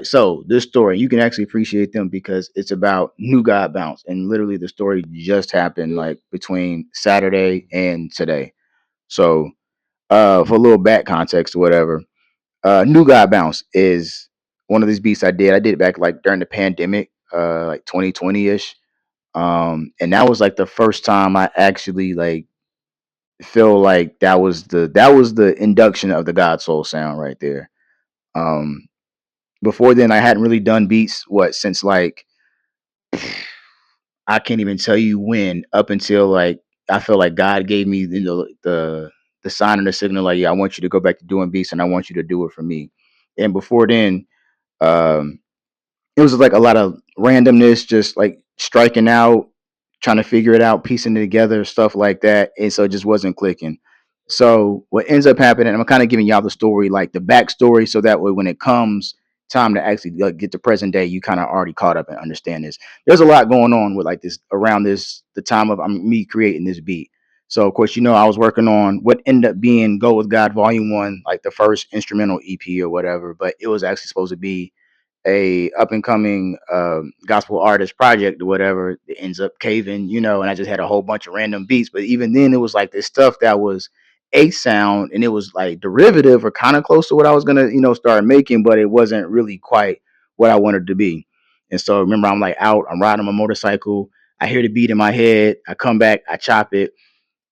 So this story, you can actually appreciate them because it's about New God Bounce, and literally the story just happened like between Saturday and today. So, for a little back context or whatever, New God Bounce is one of these beats I did. I did it back like during the pandemic, like 2020 ish. And that was like the first time I actually like feel like that was the induction of the God Soul sound right there. Um, Before then, I hadn't really done beats since like I can't even tell you when, up until like I feel like God gave me the sign and the signal, like, yeah, I want you to go back to doing beats and I want you to do it for me. And before then, um it was like a lot of randomness, just like striking out, trying to figure it out, piecing it together, stuff like that. And so it just wasn't clicking. So what ends up happening, I'm kind of giving y'all the story, like the backstory, so that way when it comes time to actually like, get to present day, you kind of already caught up and understand this. There's a lot going on with like this around this the time of me creating this beat. So of course, I was working on what ended up being Go With God Volume One, like the first instrumental EP or whatever, but it was actually supposed to be a up and coming gospel artist project or whatever. It ends up caving, and I just had a whole bunch of random beats. But even then, it was like this stuff that was a sound, and it was like derivative or kind of close to what I was gonna, start making, but it wasn't really quite what I wanted to be. And so remember, I'm like out, I'm riding my motorcycle, I hear the beat in my head, I come back, I chop it,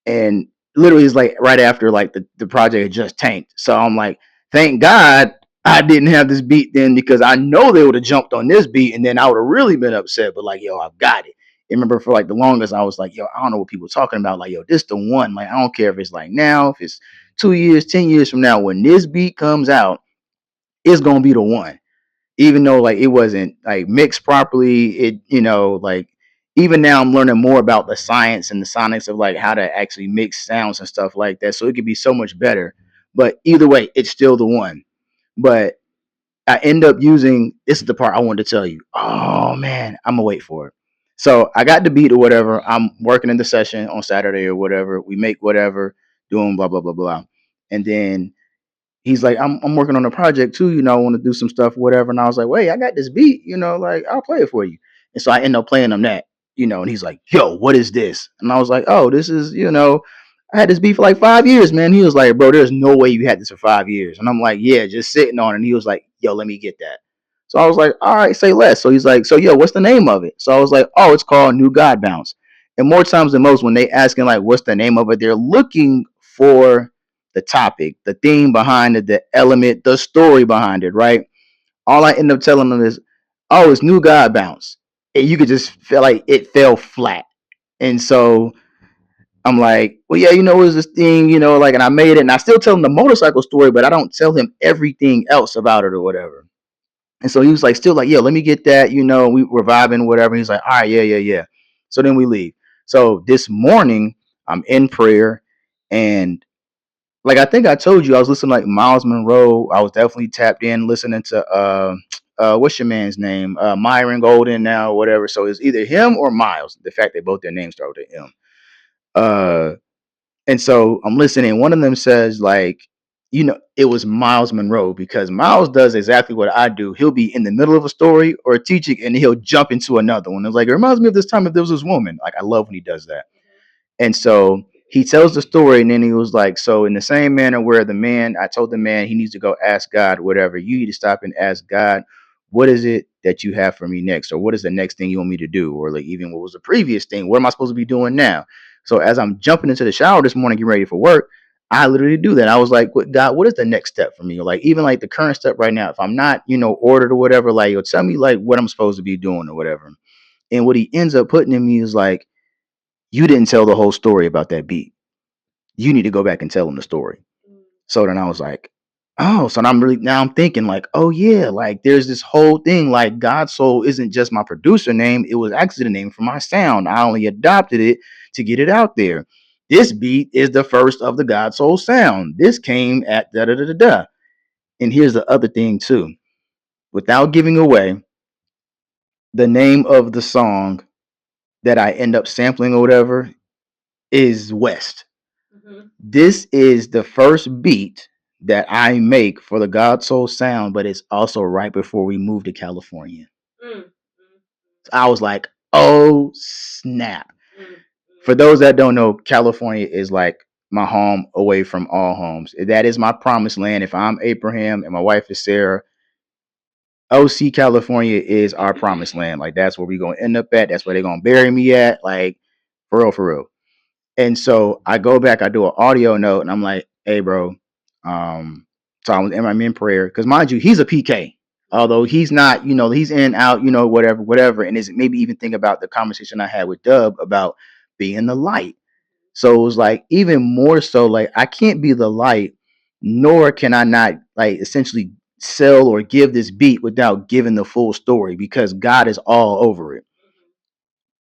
and literally it's like right after like the project had just tanked. So I'm like, thank God I didn't have this beat then, because I know they would have jumped on this beat and then I would have really been upset. But like, yo, I've got it. And remember, for like the longest, I was like, yo, I don't know what people are talking about. Like, yo, this the one. Like, I don't care if it's like now, if it's 2 years, 10 years from now, when this beat comes out, it's gonna be the one. Even though like it wasn't like mixed properly, it like even now I'm learning more about the science and the sonics of like how to actually mix sounds and stuff like that, so it could be so much better. But either way, it's still the one. But I end up using, this is the part I wanted to tell you. Oh man, I'm gonna wait for it. So I got the beat or whatever. I'm working in the session on Saturday or whatever. We make whatever, doing blah blah blah blah, and then he's like, I'm working on a project too, I want to do some stuff, whatever. And I was like, wait, I got this beat, like I'll play it for you. And so I end up playing him that, and he's like, yo, what is this? And I was like, oh, this is, I had this beat for like 5 years, man. He was like, bro, there's no way you had this for 5 years. And I'm like, yeah, just sitting on it. And he was like, yo, let me get that. So I was like, all right, say less. So he's like, so yo, what's the name of it? So I was like, oh, it's called New God Bounce. And more times than most, when they asking like, what's the name of it, they're looking for the topic, the theme behind it, the element, the story behind it, right? All I end up telling them is, oh, it's New God Bounce. And you could just feel like it fell flat. And so I'm like, well, yeah, it was this thing, like, and I made it, and I still tell him the motorcycle story, but I don't tell him everything else about it or whatever. And so he was like, still like, yeah, let me get that, we were vibing, whatever. He's like, all right, yeah, yeah, yeah. So then we leave. So this morning, I'm in prayer, and like I think I told you, I was listening to like Miles Monroe. I was definitely tapped in listening to what's your man's name? Myron Golden now, whatever. So it's either him or Miles. The fact that both their names start with M. Uh and so I'm listening. One of them says like, it was Miles Monroe, because Miles does exactly what I do. He'll be in the middle of a story or teaching and he'll jump into another one. It's like, it reminds me of this time if there was this woman. Like, I love when he does that. And so he tells the story, and then he was like, so in the same manner where I told the man he needs to go ask God, whatever, you need to stop and ask God, what is it that you have for me next? Or what is the next thing you want me to do? Or like, even what was the previous thing? What am I supposed to be doing now? So as I'm jumping into the shower this morning, getting ready for work, I literally do that. I was like, God, what is the next step for me? Or like, even like the current step right now, if I'm not, ordered or whatever, like, tell me like what I'm supposed to be doing or whatever. And what he ends up putting in me is like, you didn't tell the whole story about that beat. You need to go back and tell them the story. So then I was like, oh, so now I'm thinking like, oh yeah, like there's this whole thing, like God Soul isn't just my producer name. It was actually the name for my sound. I only adopted it to get it out there. This beat is the first of the God Soul sound. This came at da da da da da. And here's the other thing too. Without giving away the name of the song that I end up sampling or whatever, is West. This is the first beat that I make for the God Soul Sound, but it's also right before we moved to California. Mm, I was like, oh snap. mm, For those that don't know, California is like my home away from all homes. That is my promised land. If I'm Abraham and my wife is Sarah, OC California is our promised land. Like that's where we're gonna end up at. That's where they're gonna bury me at. Like for real, for real. And so I go back, I do an audio note, and I'm like, hey, bro. So I'm in prayer. Because mind you, he's a PK. Although he's not, he's in and out, whatever, whatever. And is maybe even think about the conversation I had with Dub about being the light. So it was like even more so, like I can't be the light, nor can I not like essentially sell or give this beat without giving the full story because God is all over it.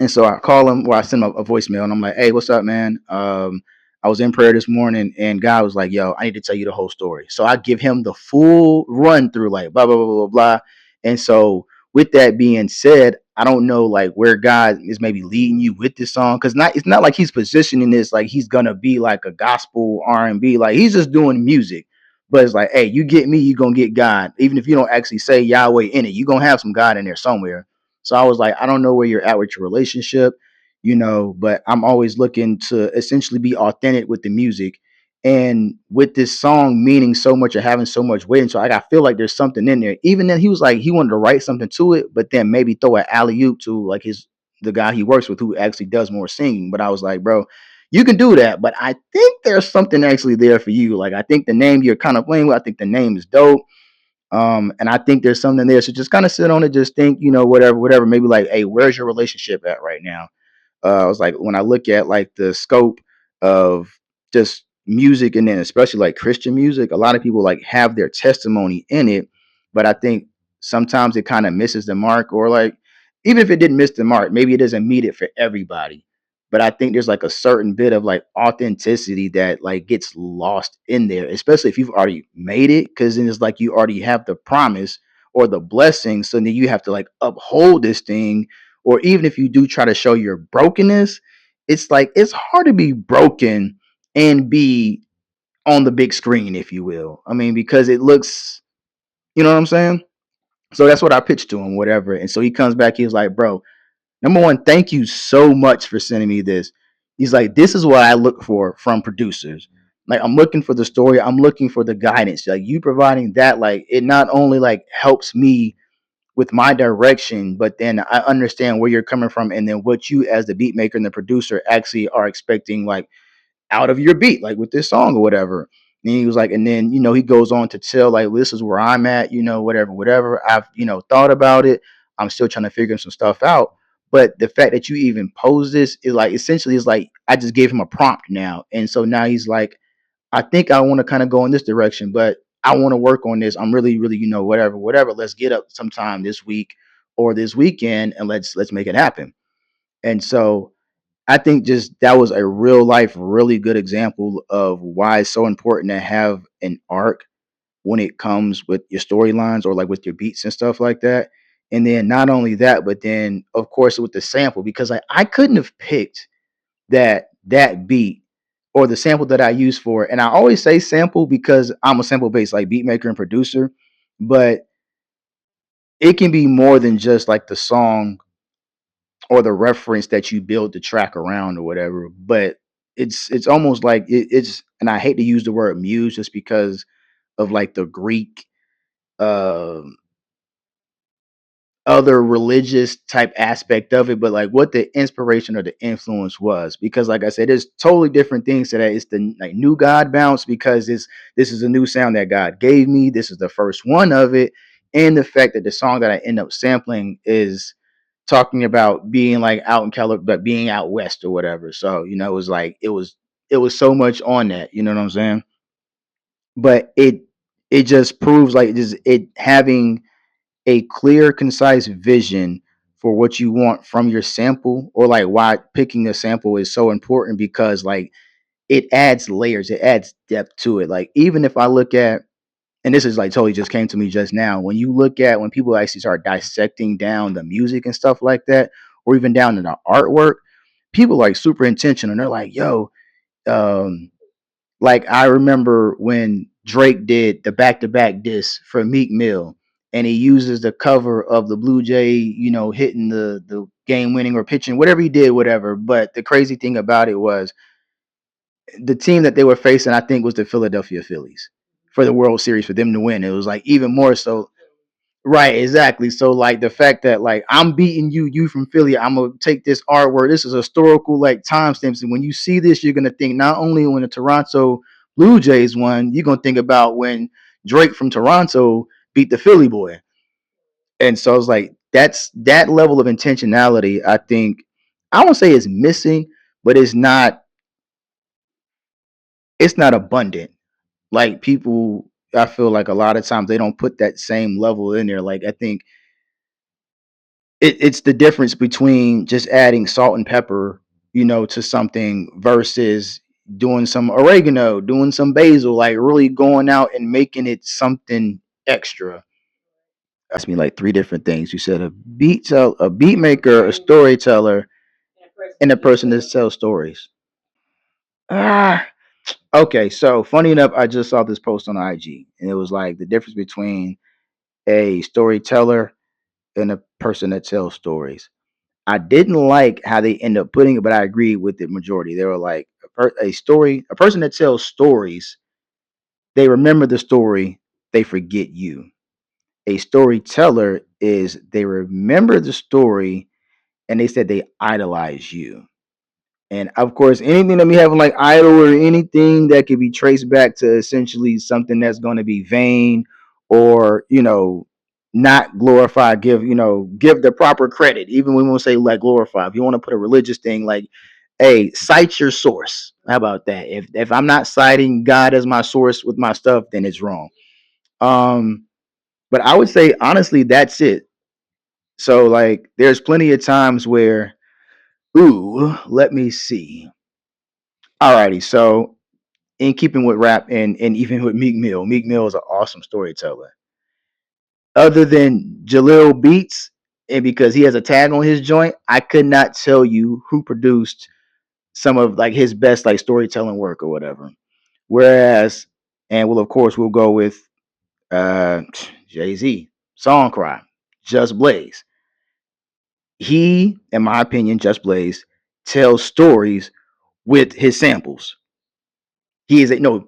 And so I call him, or I send him a voicemail, and I'm like, "Hey, what's up, man? I was in prayer this morning, and God was like, yo, I need to tell you the whole story.' So I give him the full run through, like blah blah blah blah blah. And so, with that being said, I don't know like where God is maybe leading you with this song, because it's not like he's positioning this like he's gonna be like a gospel R&B. Like he's just doing music. But it's like, hey, you get me, you gonna get God. Even if you don't actually say Yahweh in it, you gonna have some God in there somewhere. So I was like, I don't know where you're at with your relationship, but I'm always looking to essentially be authentic with the music. And with this song meaning so much or having so much weight, and so I feel like there's something in there. Even then, he was like he wanted to write something to it, but then maybe throw an alley oop to like the guy he works with who actually does more singing. But I was like, bro, you can do that, but I think there's something actually there for you. Like I think the name you're kind of playing with, I think the name is dope. And I think there's something there. So just kind of sit on it, just think, whatever, whatever. Maybe like, hey, where's your relationship at right now? I was like, when I look at like the scope of just music, and then especially like Christian music, a lot of people like have their testimony in it, but I think sometimes it kind of misses the mark, or like even if it didn't miss the mark, maybe it doesn't meet it for everybody. But I think there's like a certain bit of like authenticity that like gets lost in there, especially if you've already made it, because then it's like you already have the promise or the blessing. So then you have to like uphold this thing, or even if you do try to show your brokenness, it's like it's hard to be broken and be on the big screen, if you will. I mean, because it looks, you know what I'm saying? So that's what I pitched to him, whatever. And so he comes back, he was like, bro, number one, thank you so much for sending me this. He's like, this is what I look for from producers. Like, I'm looking for the story, I'm looking for the guidance. Like, you providing that, like, it not only like helps me with my direction, but then I understand where you're coming from, and then what you as the beat maker and the producer actually are expecting, like out of your beat, like with this song or whatever. And he was like, and then he goes on to tell like, this is where I'm at, whatever, whatever. I've thought about it. I'm still trying to figure some stuff out. But the fact that you even pose this is like essentially is like I just gave him a prompt now, and so now he's like, I think I want to kind of go in this direction, but I want to work on this. I'm really, really, whatever, whatever. Let's get up sometime this week or this weekend, and let's make it happen. And so I think just that was a real life, really good example of why it's so important to have an arc when it comes with your storylines or like with your beats and stuff like that. And then not only that, but then of course with the sample, because I couldn't have picked that beat or the sample that I use for it. And I always say sample because I'm a sample based like beat maker and producer, but it can be more than just like the song or the reference that you build the track around or whatever. But it's almost like it's, and I hate to use the word muse just because of like the Greek um other religious type aspect of it, but like what the inspiration or the influence was. Because like I said, there's totally different things to that. It's the like new God bounce because this is a new sound that God gave me. This is the first one of it. And the fact that the song that I end up sampling is talking about being like out in California, but being out west or whatever. So, it was like it was so much on that, you know what I'm saying? But it just proves like just it having a clear, concise vision for what you want from your sample, or like why picking a sample is so important, because like it adds layers, it adds depth to it. Like even if I look at, and this is like totally just came to me just now, when you look at when people actually start dissecting down the music and stuff like that, or even down in the artwork, people like super intentional and they're like, yo, um, like I remember when Drake did the back-to-back disc for Meek Mill, and he uses the cover of the Blue Jay, hitting the game winning or pitching, whatever he did, whatever. But the crazy thing about it was the team that they were facing, I think, was the Philadelphia Phillies for the World Series for them to win. It was like even more so. Right, exactly. So like the fact that like I'm beating you, you from Philly, I'm gonna take this artwork. This is historical like timestamps, and when you see this, you're gonna think not only when the Toronto Blue Jays won, you're gonna think about when Drake from Toronto beat the Philly boy. And so it's like that's that level of intentionality. I think I won't say it's missing, but it's not abundant. Like people, I feel like a lot of times they don't put that same level in there. Like I think it's the difference between just adding salt and pepper, to something versus doing some oregano, doing some basil, like really going out and making it something extra. Asked me like three different things. You said a beat maker, a storyteller, and a person that tells stories. Ah, okay. So funny enough, I just saw this post on IG, and it was like the difference between a storyteller and a person that tells stories. I didn't like how they end up putting it, but I agree with the majority. They were like a person that tells stories. They remember the story, they forget you. A storyteller is they remember the story, and they said they idolize you. And of course, anything that we have like idol or anything that could be traced back to essentially something that's going to be vain or not glorify, give the proper credit. Even when we want to say like glorify, if you want to put a religious thing like, hey, cite your source. How about that? If I'm not citing God as my source with my stuff, then it's wrong. Um, but I would say honestly, that's it. So like, there's plenty of times where, ooh, let me see. Alrighty, so in keeping with rap and even with Meek Mill is an awesome storyteller. Other than Jalil Beats, and because he has a tag on his joint, I could not tell you who produced some of like his best like storytelling work or whatever. Whereas, and well, of course, we'll go with uh Jay Z, Song Cry, Just Blaze. He, in my opinion, Just Blaze tells stories with his samples. He is a no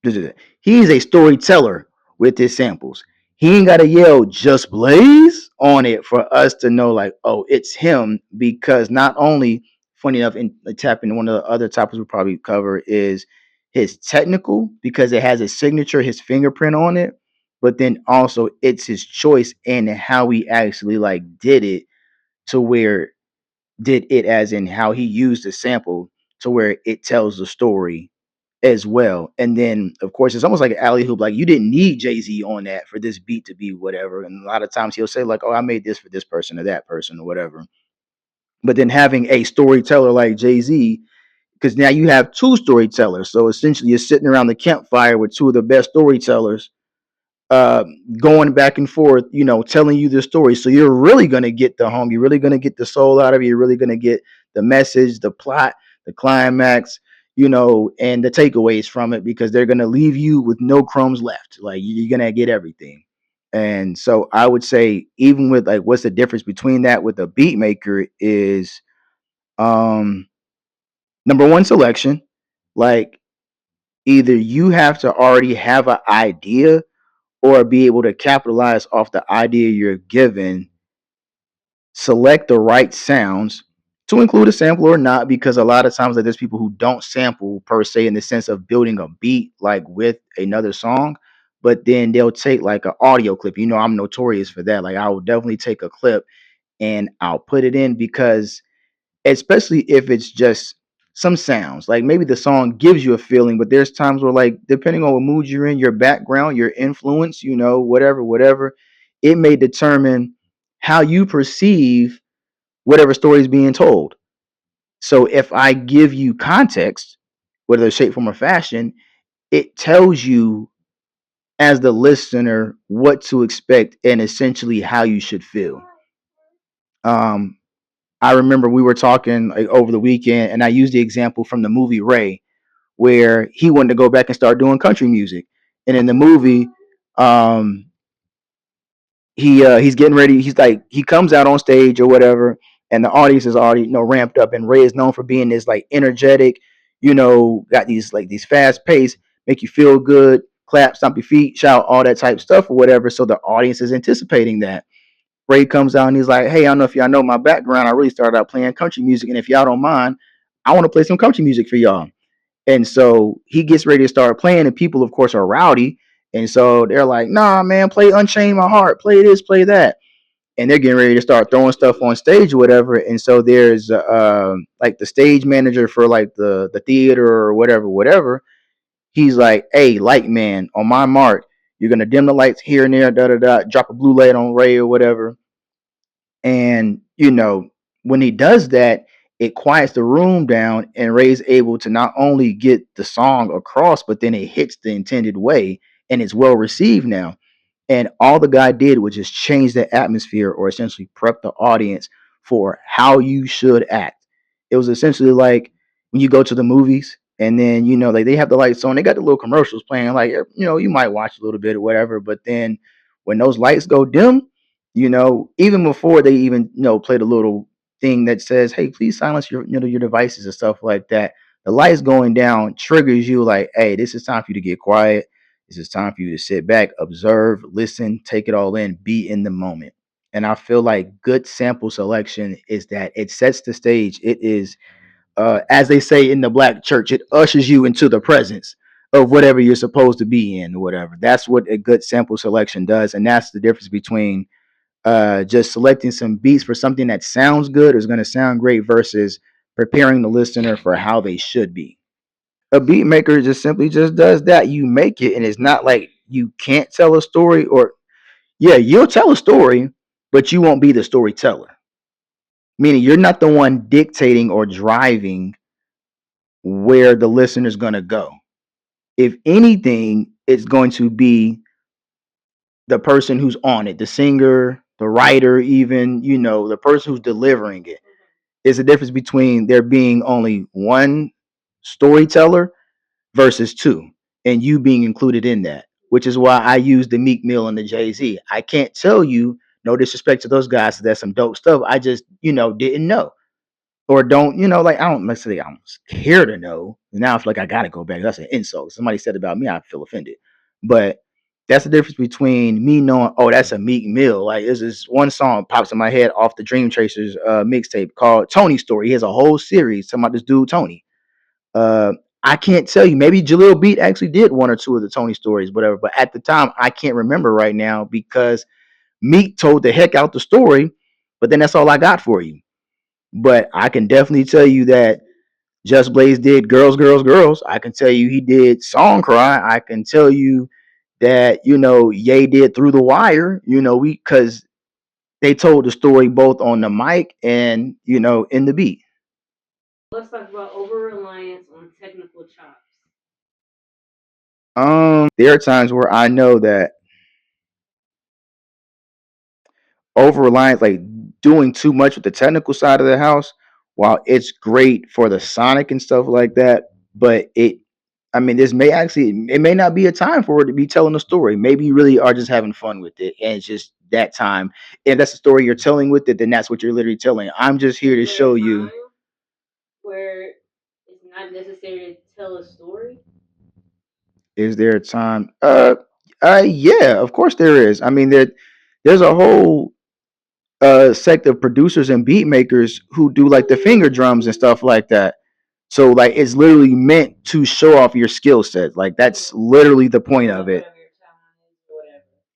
He's a storyteller with his samples. He ain't gotta yell just Blaze on it for us to know, like, oh, it's him. Because not only, funny enough, in tap into one of the other topics we'll probably cover is his technical, because it has his signature, his fingerprint on it, but then also it's his choice and how he actually like did it to where did it as in how he used the sample to where it tells the story as well. And then, of course, it's almost like an alley hoop. Like you didn't need Jay Z on that for this beat to be whatever. And a lot of times he'll say like, "Oh, I made this for this person or that person or whatever." But then having a storyteller like Jay Z, because now you have two storytellers. So essentially, you're sitting around the campfire with two of the best storytellers, uh, going back and forth, telling you the story. So you're really gonna get the home. You're really gonna get the soul out of it. You're really gonna get the message, the plot, the climax, and the takeaways from it because they're gonna leave you with no crumbs left. Like you're gonna get everything. And so I would say, even with like, what's the difference between that with a beat maker is, um, number one, selection. Like either you have to already have an idea or be able to capitalize off the idea you're given, select the right sounds to include a sample or not, because a lot of times like, there's people who don't sample per se in the sense of building a beat like with another song, but then they'll take like an audio clip. I'm notorious for that. Like I will definitely take a clip and I'll put it in because especially if it's just some sounds. Like maybe the song gives you a feeling, but there's times where, like, depending on what mood you're in, your background, your influence, whatever, it may determine how you perceive whatever story is being told. So if I give you context, whether it's shape, form, or fashion, it tells you as the listener what to expect and essentially how you should feel. Um, I remember we were talking like over the weekend, and I used the example from the movie Ray, where he wanted to go back and start doing country music. And in the movie, um, he's getting ready. He's like he comes out on stage or whatever, and the audience is already ramped up. And Ray is known for being this like energetic, got these like these fast pace, make you feel good, clap, stomp your feet, shout, all that type stuff or whatever. So the audience is anticipating that. Ray comes out and he's like, "Hey, I don't know if y'all know my background. I really started out playing country music, and if y'all don't mind, I want to play some country music for y'all." And so he gets ready to start playing, and people, of course, are rowdy. And so they're like, "Nah, man, play Unchain My Heart, play this, play that." And they're getting ready to start throwing stuff on stage or whatever. And so there's like the stage manager for like the theater or whatever. He's like, "Hey, light man, on my mark, you're gonna dim the lights here and there, da da da, drop a blue light on Ray or whatever." And when he does that, it quiets the room down, and Ray's able to not only get the song across, but then it hits the intended way, and it's well received now. And all the guy did was just change the atmosphere, or essentially prep the audience for how you should act. It was essentially like when you go to the movies and then, like they have the lights on, they got the little commercials playing, like, you might watch a little bit or whatever, but then when those lights go dim, even before they even, play the little thing that says, "Hey, please silence your devices," and stuff like that. The lights going down triggers you like, "Hey, this is time for you to get quiet. This is time for you to sit back, observe, listen, take it all in, be in the moment." And I feel like good sample selection is that it sets the stage. It is, as they say in the black church, it ushers you into the presence of whatever you're supposed to be in, or whatever. That's what a good sample selection does. And that's the difference between just selecting some beats for something that sounds good or is going to sound great versus preparing the listener for how they should be. A beat maker just simply just does that. You make it, and it's not like you can't tell a story, or yeah, you'll tell a story, but you won't be the storyteller. Meaning you're not the one dictating or driving where the listener's gonna go. If anything, it's going to be the person who's on it, the singer, the writer, even, the person who's delivering it. There's a difference between there being only one storyteller versus two, and you being included in that, which is why I use the Meek Mill and the Jay-Z. I can't tell you, no disrespect to those guys, that's some dope stuff. I just, didn't know. Or don't, like I don't necessarily I don't care to know. Now I feel like I gotta go back. That's an insult. Somebody said about me, I feel offended. But that's the difference between me knowing, oh, that's a Meek Mill. Like there's this one song pops in my head off the Dream Chasers mixtape called Tony Story. He has a whole series talking about this dude Tony. Uh, I can't tell you. Maybe Jaleel Beat actually did one or two of the Tony stories, whatever. But at the time, I can't remember right now because Meek told the heck out the story. But then that's all I got for you. But I can definitely tell you that Just Blaze did Girls, Girls, Girls. I can tell you he did Song Cry. I can tell you that, Ye did Through the Wire, because they told the story both on the mic and, in the beat. Let's talk about over reliance on technical chops. There are times where I know that over reliance, like doing too much with the technical side of the house, while it's great for the sonic and stuff like that, but I mean, this may actually, it may not be a time for it to be telling a story. Maybe you really are just having fun with it, and it's just that time. And that's the story you're telling with it, then that's what you're literally telling. I'm just here to show you. Where it's not necessary to tell a story. Is there a time? Yeah, of course there is. I mean, there's a whole sect of producers and beat makers who do like the finger drums and stuff like that. So like it's literally meant to show off your skill set. Like that's literally the point of it.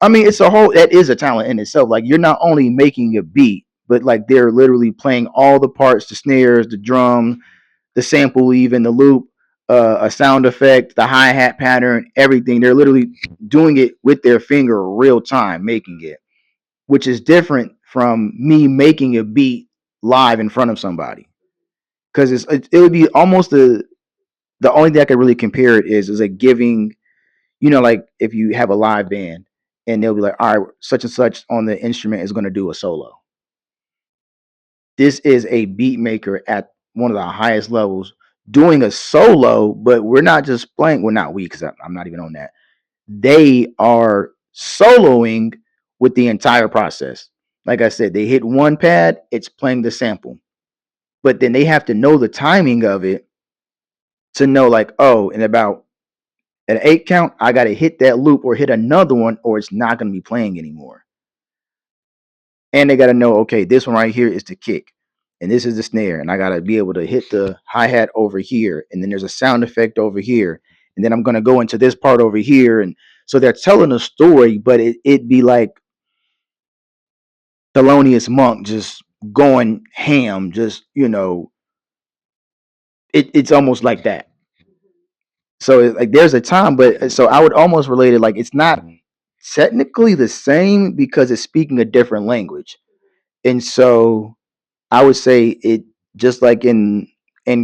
I mean, it's a whole that is a talent in itself. Like you're not only making a beat, but like they're literally playing all the parts, the snares, the drum, the sample, even the loop, a sound effect, the hi hat pattern, everything. They're literally doing it with their finger, real time, making it, which is different from me making a beat live in front of somebody. Because it would be almost the only thing I could really compare it is like giving, like if you have a live band and they'll be like, all right, such and such on the instrument is going to do a solo. This is a beat maker at one of the highest levels doing a solo, but we're not just playing. Well, not we, because I'm not even on that. they are soloing with the entire process. Like I said, they hit one pad, it's playing the sample. But then they have to know the timing of it to know, like, oh, in about an 8 count, I got to hit that loop or hit another one, or it's not going to be playing anymore. And they got to know, okay, this one right here is the kick, and this is the snare, and I got to be able to hit the hi hat over here, and then there's a sound effect over here, and then I'm going to go into this part over here, and so they're telling a story, but it be like Thelonious Monk just going ham, just it's almost like that. So like there's a time, but so I would almost relate it like it's not technically the same because it's speaking a different language. And so I would say it just like in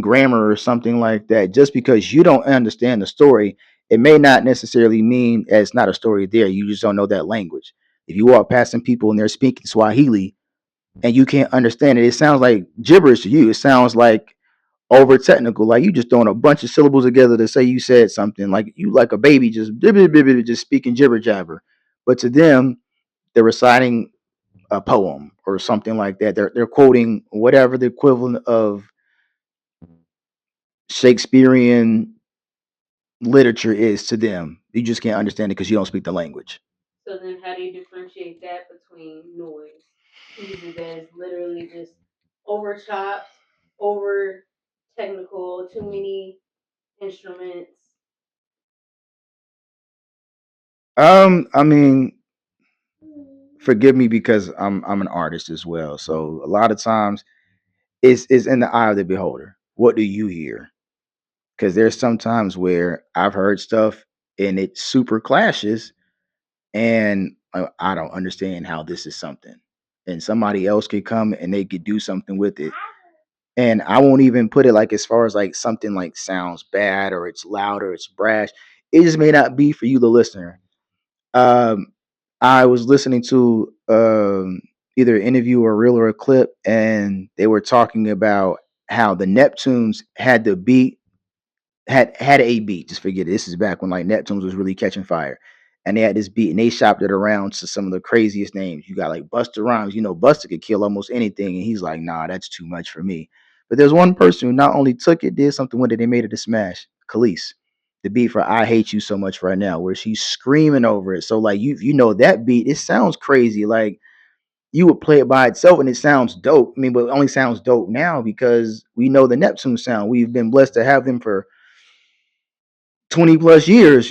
grammar or something like that, just because you don't understand the story, it may not necessarily mean that it's not a story there. You just don't know that language. If you walk past some people and they're speaking Swahili and you can't understand it, it sounds like gibberish to you. It sounds like over technical, like you just throwing a bunch of syllables together to say you said something, like you like a baby just speaking jibber jabber. But to them, they're reciting a poem or something like that. They're quoting whatever the equivalent of Shakespearean literature is to them. You just can't understand it because you don't speak the language. So then, how do you differentiate that between noise? Music that is literally just over chopped, over technical, too many instruments. I mean, forgive me because I'm an artist as well. So a lot of times it's in the eye of the beholder. What do you hear? Because there's some times where I've heard stuff and it super clashes, and I don't understand how this is something, and somebody else could come and they could do something with it, and I won't even put it like as far as like something like sounds bad or it's loud or it's brash. It just may not be for you, the listener. Um, I was listening to either an interview or a reel or a clip, and they were talking about how the Neptunes had the beat had a beat. Just forget it. This is back when like Neptunes was really catching fire, and they had this beat, and they shopped it around to some of the craziest names. You got like Buster Rhymes. Buster could kill almost anything, and he's like, nah, that's too much for me. But there's one person who not only took it, did something with it, they made it a smash. Khalees, the beat for "I Hate You So Much" right now, where she's screaming over it. So like you know that beat, it sounds crazy. Like you would play it by itself and it sounds dope. I mean, but it only sounds dope now because we know the Neptune sound. We've been blessed to have them for 20 plus years,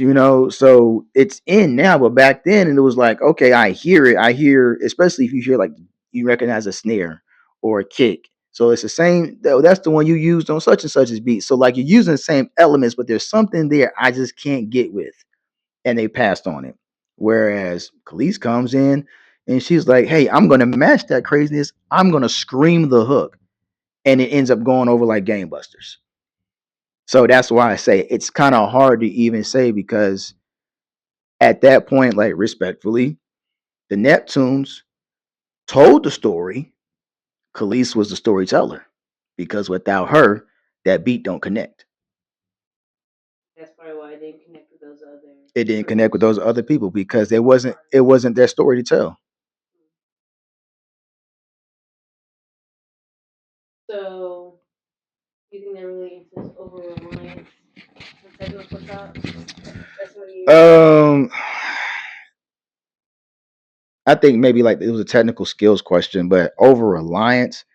so it's in now. But back then, and it was like, okay, I hear it. I hear, especially if you hear like you recognize a snare or a kick. So it's the same. That's the one you used on such and such as beat. So like you're using the same elements, but there's something there I just can't get with, and they passed on it. Whereas Khalees comes in and she's like, hey, I'm gonna match that craziness. I'm gonna scream the hook, and it ends up going over like Game Busters. So that's why I say it's kind of hard to even say because at that point, like respectfully, the Neptunes told the story. Khalees was the storyteller because without her, that beat don't connect. That's probably why I didn't connect with those other It didn't connect with those producers. other people because it wasn't their story to tell. So, you think they're really into over reliance on technical chops? That's what you. Um, I think maybe like it was a technical skills question, but over reliance,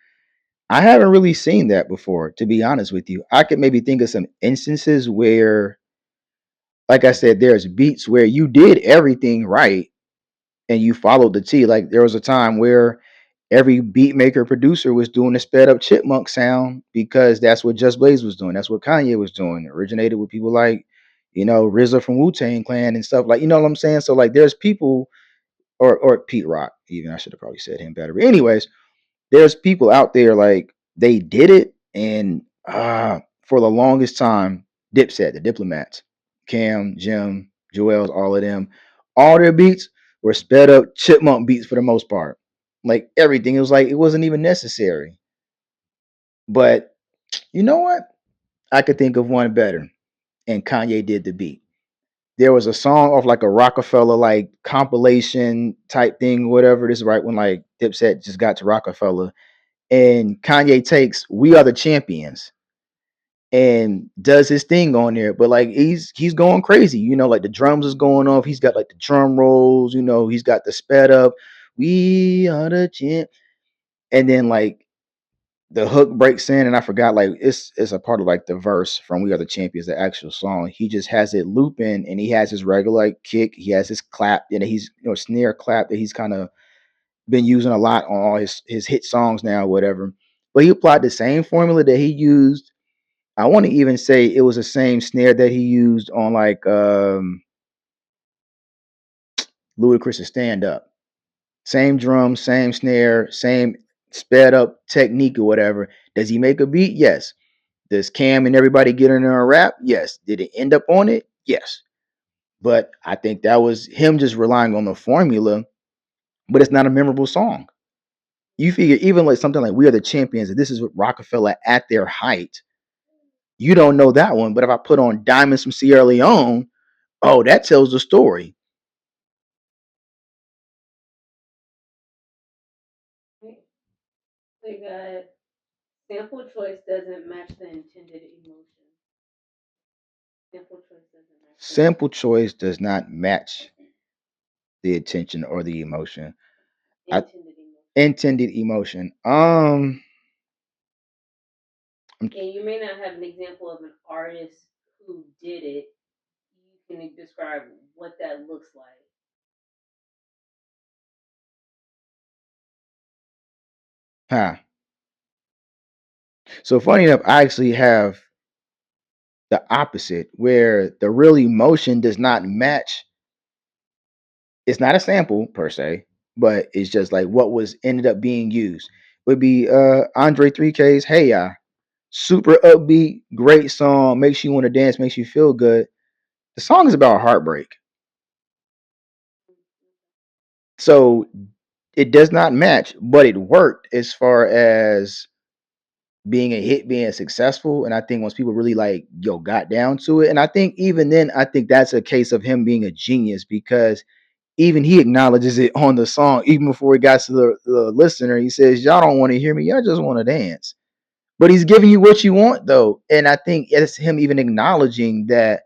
I haven't really seen that before. To be honest with you, I could maybe think of some instances where, like I said, there's beats where you did everything right and you followed the T. Like there was a time where every beat maker producer was doing a sped up chipmunk sound because that's what Just Blaze was doing. That's what Kanye was doing. It originated with people like, RZA from Wu Tang Clan and stuff like, you know what I'm saying? So like there's people or Pete Rock, even I should have probably said him better. But anyways, there's people out there like they did it, and for the longest time, Dipset, the Diplomats, Cam, Jim, Joel's, all of them, all their beats were sped up chipmunk beats for the most part. Like everything, it was like it wasn't even necessary. But you know what? I could think of one better, and Kanye did the beat. there was a song off like a Rockefeller like compilation type thing, whatever. This is right when like Dipset just got to Rockefeller, and Kanye takes "We Are the Champions" and does his thing on there. But like he's going crazy, like the drums is going off. He's got like the drum rolls, he's got the sped up. We are the champ, and then like the hook breaks in, and I forgot like it's a part of like the verse from "We Are the Champions," the actual song. He just has it looping, and he has his regular like kick. He has his clap, and he's snare clap that he's kind of been using a lot on all his hit songs now, whatever. But he applied the same formula that he used. I want to even say it was the same snare that he used on like Ludacris' Stand Up. Same drum, same snare, same sped up technique or whatever. Does he make a beat? Yes. Does Cam and everybody get in there and rap? Yes. Did it end up on it? Yes. But I think that was him just relying on the formula, but it's not a memorable song. You figure even like something like "We Are the Champions," and this is what Rockefeller at their height. You don't know that one, but if I put on "Diamonds" from Sierra Leone, oh, that tells the story. Right? We got sample choice doesn't match the intended emotion. Sample choice doesn't match the Sample choice does not match the attention or the emotion. I intended emotion. intended emotion. And you may not have an example of an artist who did it. You can describe what that looks like. Huh. So funny enough, I actually have the opposite, where the real emotion does not match. It's not a sample per se, but it's just like what was ended up being used. Would be Andre 3K's "Hey Ya." Super upbeat, great song, makes you want to dance, makes you feel good. The song is about heartbreak. So it does not match, but it worked as far as being a hit, being successful. And I think once people really like, got down to it. And I think even then, I think that's a case of him being a genius because even he acknowledges it on the song, even before he got to the listener. He says, "Y'all don't want to hear me, y'all just want to dance." But he's giving you what you want though. And I think it's him even acknowledging that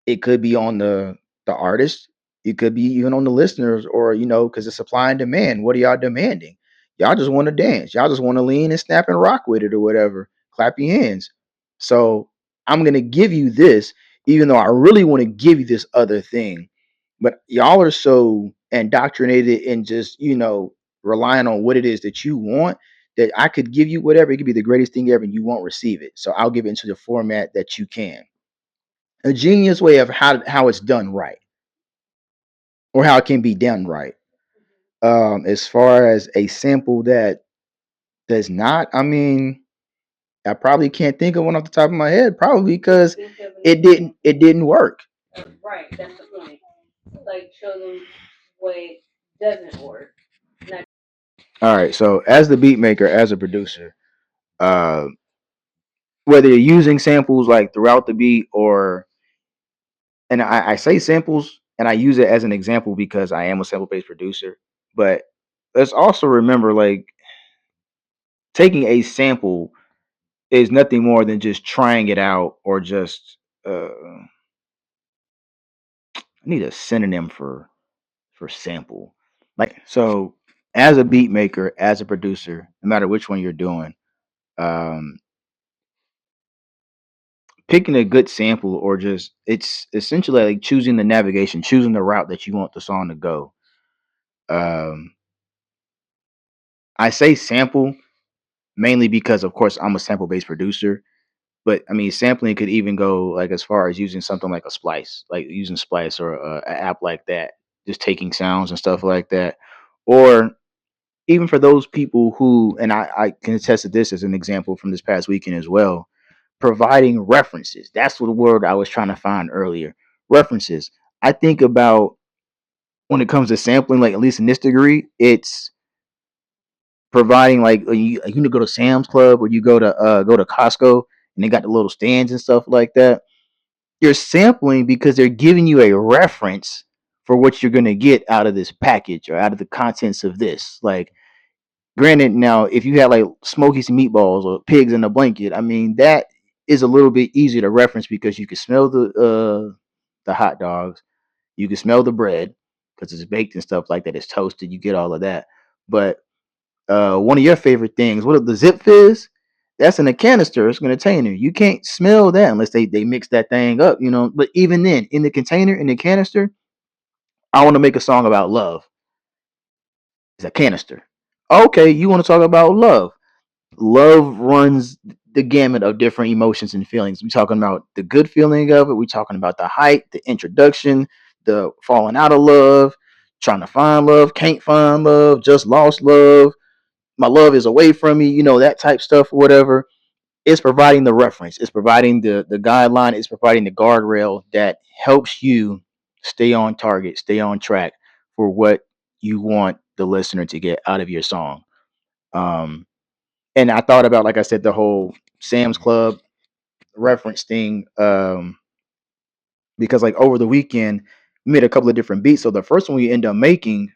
it could be on the artist. It could be even on the listeners, or because it's supply and demand. What are y'all demanding? Y'all just want to dance. Y'all just want to lean and snap and rock with it or whatever. Clap your hands. So I'm gonna give you this, even though I really want to give you this other thing. But y'all are so indoctrinated in just relying on what it is that you want, that I could give you whatever. It could be the greatest thing ever, and you won't receive it. So I'll give it into the format that you can. A genius way of how it's done right, or how it can be done right. As far as a sample that does not, I mean, I probably can't think of one off the top of my head, probably because Think of an it didn't example. it didn't work. Right, that's the point. Like show them what doesn't work. Not All right, so as the beat maker, as a producer, uh, whether you're using samples like throughout the beat, or and I say samples and I use it as an example because I am a sample based producer, but let's also remember like taking a sample is nothing more than just trying it out, or just I need a synonym for sample. Like, so as a beat maker, as a producer, no matter which one you're doing, um picking a good sample, or just it's essentially like choosing the navigation, choosing the route that you want the song to go. um I say sample mainly because of course I'm a sample based producer. But I mean, sampling could even go like as far as using something like a Splice, like using Splice, or an app like that, just taking sounds and stuff like that. Or even for those people who, and I can attest to this as an example from this past weekend as well, providing references. That's what the word I was trying to find earlier. References. I think about when it comes to sampling, like at least in this degree, it's providing like you can go to Sam's Club, or you go to Costco, and they got the little stands and stuff like that. You're sampling because they're giving you a reference for what you're gonna get out of this package or out of the contents of this. Like, granted, now if you had like smokies and meatballs or pigs in a blanket, I mean that is a little bit easier to reference because you can smell the hot dogs, you can smell the bread because it's baked and stuff like that. It's toasted. You get all of that. But one of your favorite things, what the zip fizz? That's in a canister. It's a container. You can't smell that unless they mix that thing up, you know. But even then, in the container, in the canister, I want to make a song about love. It's a canister. Okay, you want to talk about love. Love runs the gamut of different emotions and feelings. We're talking about the good feeling of it. We're talking about the hype, the introduction, the falling out of love, trying to find love, can't find love, just lost love, my love is away from me, you know, that type stuff or whatever. It's providing the reference, it's providing the guideline, it's providing the guardrail that helps you stay on target, stay on track for what you want the listener to get out of your song. Um, and I thought about, like I said, the whole Sam's Club reference thing, because like over the weekend we made a couple of different beats. So the first one we ended up making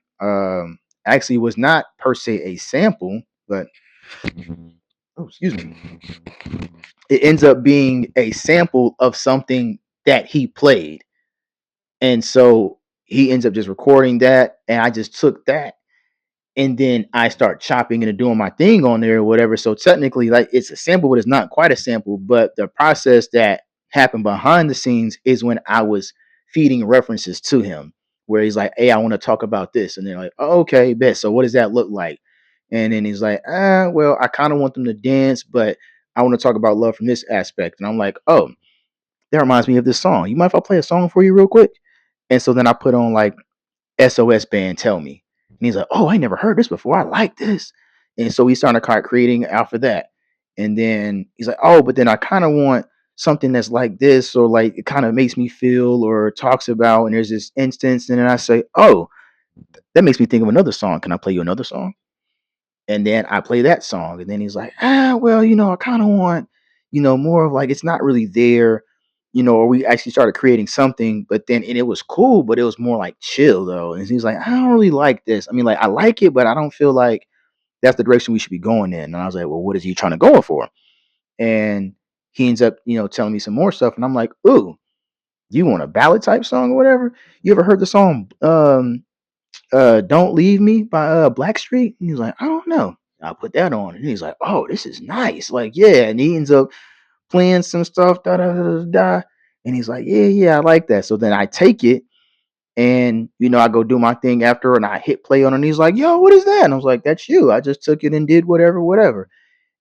actually was not per se a sample, but oh, excuse me, it ends up being a sample of something that he played. And so he ends up just recording that. And I just took that and then I start chopping and doing my thing on there or whatever. So technically, like it's a sample, but it's not quite a sample. But the process that happened behind the scenes is when I was feeding references to him, where he's like, "Hey, I want to talk about this," and they're like, oh, "Okay, bet. So what does that look like?" And then he's like, well, I kind of want them to dance, but I want to talk about love from this aspect." And I'm like, "Oh, that reminds me of this song. You mind if I play a song for you real quick?" And so then I put on like SOS Band Tell Me. And he's like, "Oh, I never heard this before. I like this." And so we started creating after that. And then he's like, "Oh, but then I kind of want something that's like this, or like it kind of makes me feel or talks about." And there's this instance. And then I say, "Oh, that makes me think of another song. Can I play you another song?" And then I play that song. And then he's like, well, I kind of want, more of like, it's not really there, or we actually started creating something, but then, and it was cool, but it was more like chill though. And he's like, "I don't really like this. I mean, like, I like it, but I don't feel like that's the direction we should be going in." And I was like, "Well, what is he trying to go for?" And he ends up, telling me some more stuff. And I'm like, "Ooh, you want a ballad type song or whatever? You ever heard the song, Don't Leave Me by Blackstreet?" And he's like, "I don't know." I put that on. And he's like, "Oh, this is nice." Like, yeah. And he ends up playing some stuff, da da da da da. And he's like, "Yeah, yeah, I like that." So then I take it and I go do my thing after and I hit play on it. And he's like, "Yo, what is that?" And I was like, "That's you. I just took it and did whatever, whatever."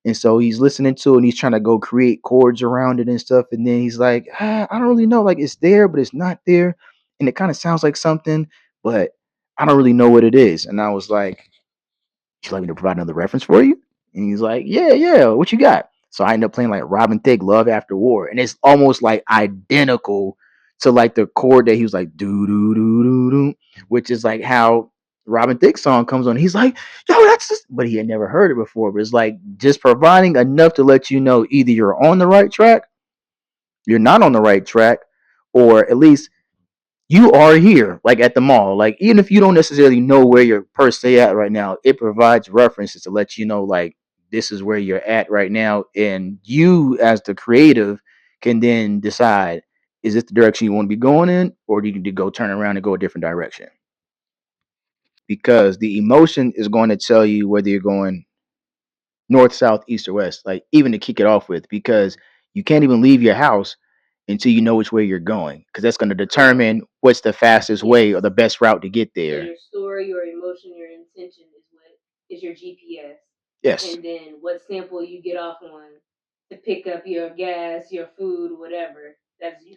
And so he's listening to it and he's trying to go create chords around it and stuff. And then he's like, I don't really know. Like, it's there, but it's not there. And it kind of sounds like something, but I don't really know what it is. And I was like, "Would you like me to provide another reference for you?" And he's like, "Yeah, yeah. What you got?" So I end up playing like Robin Thicke, Love After War. And it's almost like identical to like the chord that he was like, doo doo doo doo doo, which is like how Robin Thicke song comes on. He's like, "Yo, that's just," but he had never heard it before. But it's like just providing enough to let you know either you're on the right track, you're not on the right track, or at least you are here, like at the mall. Like, even if you don't necessarily know where you're per se at right now, it provides references to let you know, like, this is where you're at right now. And you, as the creative, can then decide, is this the direction you want to be going in, or do you need to go turn around and go a different direction? Because the emotion is going to tell you whether you're going north, south, east, or west, like even to kick it off with, because you can't even leave your house until you know which way you're going, because that's going to Correct. determine what's the fastest way or Yes. the best route to get So there. your story, your emotion, your intention is what is your GPS. Yes. And then what sample you get off on to pick up your gas, your food, whatever.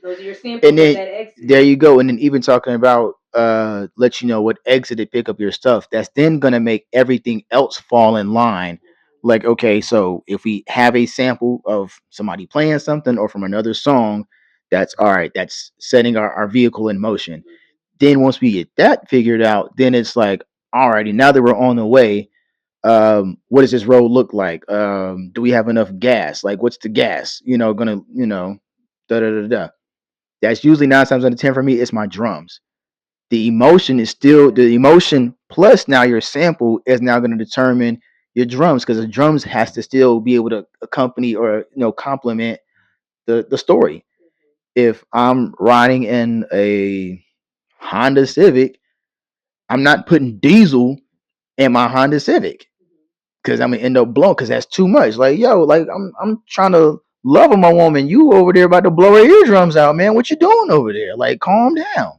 Those are your And samples of then that there exit. you go. And then even talking about let you know what exit to pick up your stuff, that's then gonna make everything else fall in line. Mhm. Like, okay, so if we have a sample of somebody playing something or from another song, that's all right, that's setting our vehicle in motion. Mhm. Then once we get that figured out, then it's like, alrighty, now that we're on the way, what does this road look like? Do we have enough gas? Like, what's the gas? Gonna, da da da da. That's usually 9 times out of 10 for me. It's my drums. The emotion is still the emotion plus now your sample is now going to determine your drums because the drums has to still be able to accompany or complement the story. If I'm riding in a Honda Civic, I'm not putting diesel in my Honda Civic because I'm gonna end up blowing because that's too much. Like, yo, like I'm trying to love on my woman. You over there about to blow her eardrums out, man. What you doing over there? Like, calm down,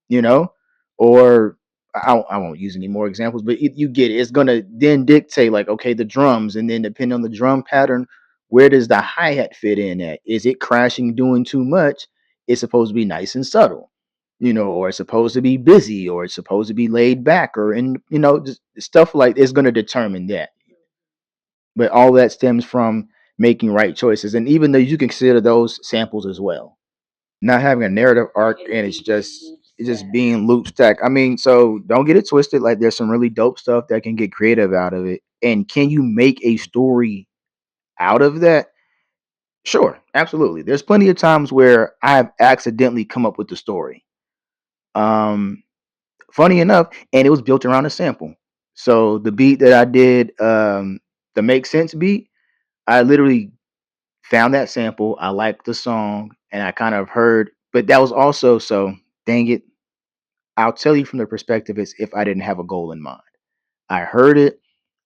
you know? Or I won't use any more examples, but you get it. It's gonna then dictate like, okay, the drums, and then depending on the drum pattern, where does the hi-hat fit in at? Is it crashing, doing too much? It's supposed to be nice and subtle, or it's supposed to be busy, or it's supposed to be laid back, or in just stuff like it's gonna determine that. But all that stems from making right choices. And even though you can consider those samples as well, not having a narrative arc And and being loop it's just stack. being loop stack. I mean, so don't get it twisted. Like there's some really dope stuff that can get creative out of it. And can you make a story out of that? Sure, absolutely. There's plenty of times where I've accidentally come up with the story. Um, Funny enough, and it was built around a sample. So the beat that I did, the Make Sense beat, I literally found that sample. I liked the song, and I kind of heard, but that was also so. Dang it! I'll tell you from the perspective as if I didn't have a goal in mind. I heard it,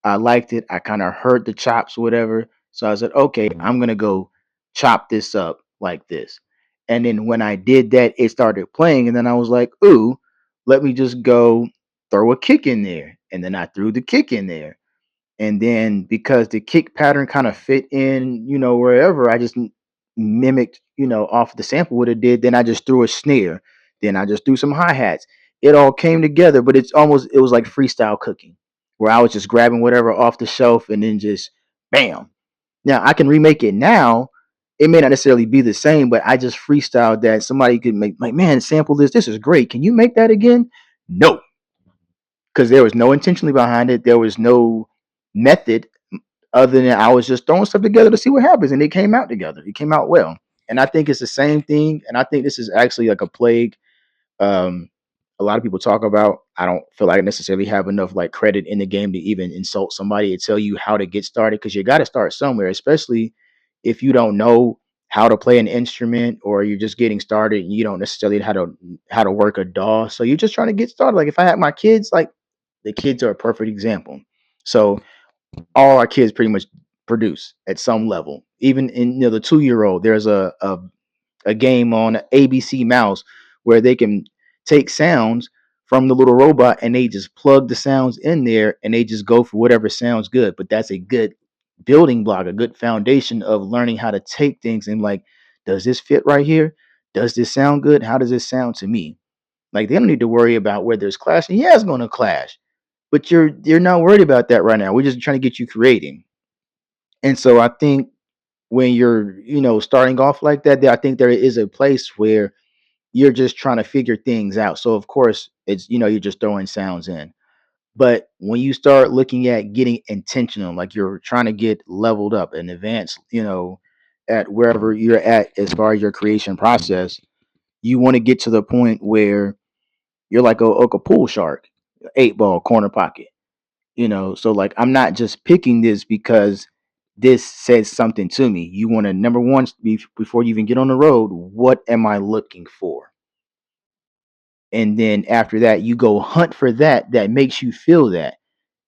I liked it, I kind of heard the chops, whatever. So I said, okay, I'm gonna go chop this up like this. And then when I did that, it started playing, and then I was like, ooh, let me just go throw a kick in there. And then I threw the kick in there. And then because the kick pattern kind of fit in, wherever, I just mimicked, off the sample what it did. Then I just threw a snare. Then I just threw some hi-hats. It all came together, but it was like freestyle cooking, where I was just grabbing whatever off the shelf and then just bam. Now I can remake it now. It may not necessarily be the same, but I just freestyled that. Somebody could make like, man, sample this. This is great. Can you make that again? No, because there was no intentionally behind it. There was no method other than I was just throwing stuff together to see what happens, and it came out together. It came out well, and I think it's the same thing. And I think this is actually like a plague. Um, a lot of people talk about. I don't feel like I necessarily have enough like credit in the game to even insult somebody and tell you how to get started because you got to start somewhere, especially if you don't know how to play an instrument or you're just getting started and you don't necessarily know how to work a DAW. So you're just trying to get started. Like if I had my kids, like the kids are a perfect example. So all our kids pretty much produce at some level. Even in the 2-year-old, there's a game on ABC Mouse where they can take sounds from the little robot and they just plug the sounds in there and they just go for whatever sounds good. But that's a good building block, a good foundation of learning how to take things and like, does this fit right here? Does this sound good? How does this sound to me? Like they don't need to worry about whether it's clashing. Yeah, it's going to clash, but you're not worried about that right now. We're just trying to get you creating. And so I think when you're starting off like that, I think there is a place where you're just trying to figure things out. So of course it's you're just throwing sounds in. But when you start looking at getting intentional, like you're trying to get leveled up and advance, at wherever you're at as far as your creation process, you want to get to the point where you're like a pool shark, 8 ball corner pocket. So like I'm not just picking this because this says something to me. You want to number one before you even get on the road, what am I looking for? And then after that you go hunt for that makes you feel that.